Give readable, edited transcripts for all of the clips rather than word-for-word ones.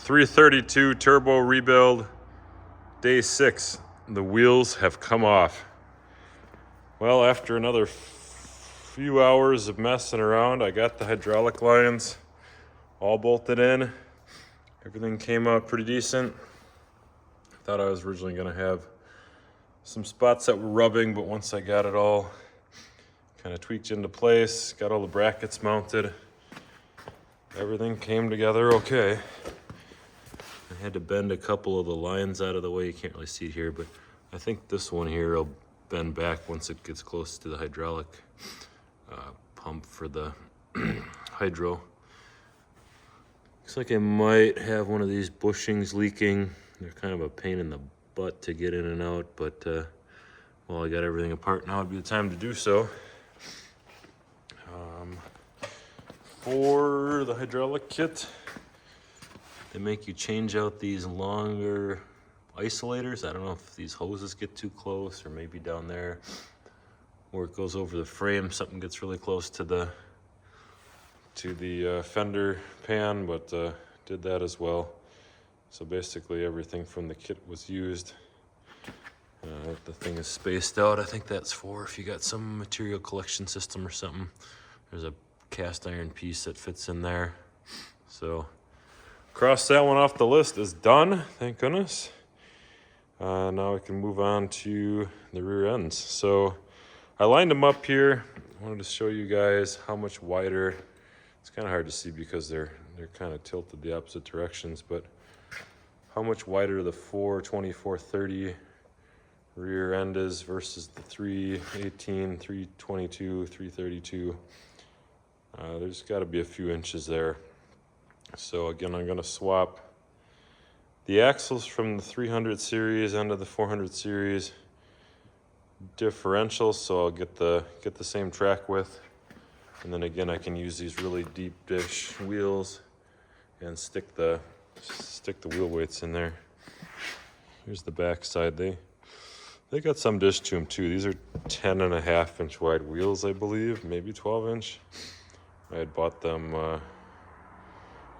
332 turbo rebuild, day 6. The wheels have come off. Well, after another few hours of messing around, I got the hydraulic lines all bolted in. Everything came out pretty decent. I thought I was originally going to have some spots that were rubbing, but once I got it all kind of tweaked into place, got all the brackets mounted, everything came together okay. I had to bend a couple of the lines out of the way. You can't really see it here, but I think this one here will bend back once it gets close to the hydraulic pump for the hydro. Looks like I might have one of these bushings leaking. They're kind of a pain in the butt to get in and out, but well, I got everything apart now. It'd be the time to do so. For the hydraulic kit, they make you change out these longer isolators. I don't know if these hoses get too close, or maybe down there where it goes over the frame, something gets really close to the fender pan, but did that as well. So basically everything from the kit was used. The thing is spaced out. I think that's for if you got some material collection system or something. There's a cast iron piece that fits in there. So cross that one off the list. Is done, thank goodness. Now we can move on to the rear ends. So I lined them up here. I wanted to show you guys how much wider. It's kind of hard to see because they're kind of tilted the opposite directions, but how much wider the 420/430 rear end is versus the 318, 322, 332. There's got to be a few inches there. So again, I'm going to swap the axles from the 300 series into the 400 series differential, so I'll get the same track width. And then again, I can use these really deep dish wheels and stick the wheel weights in there. Here's the back side. They got some dish to them too. These are 10.5 inch wide wheels, I believe, maybe 12 inch. I had bought them a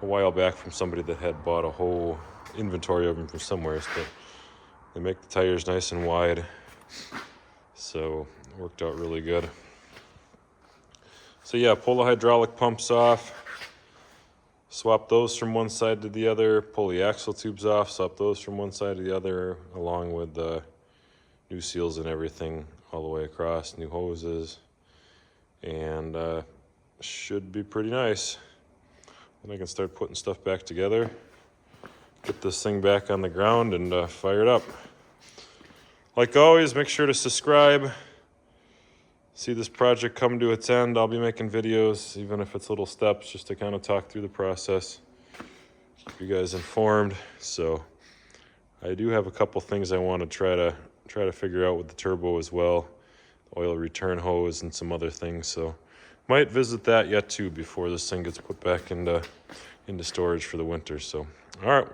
while back from somebody that had bought a whole inventory of them from somewhere. But they make the tires nice and wide, so it worked out really good. So yeah, pull the hydraulic pumps off, swap those from one side to the other, pull the axle tubes off, swap those from one side to the other, along with the new seals and everything all the way across, new hoses, and should be pretty nice. Then I can start putting stuff back together, get this thing back on the ground, and fire it up. Like always, make sure to subscribe. See this project come to its end. I'll be making videos, even if it's little steps, just to kind of talk through the process, keep you guys informed. So I do have a couple things I want to try to figure out with the turbo as well, the oil return hose and some other things. So might visit that yet too before this thing gets put back into storage for the winter. So all right,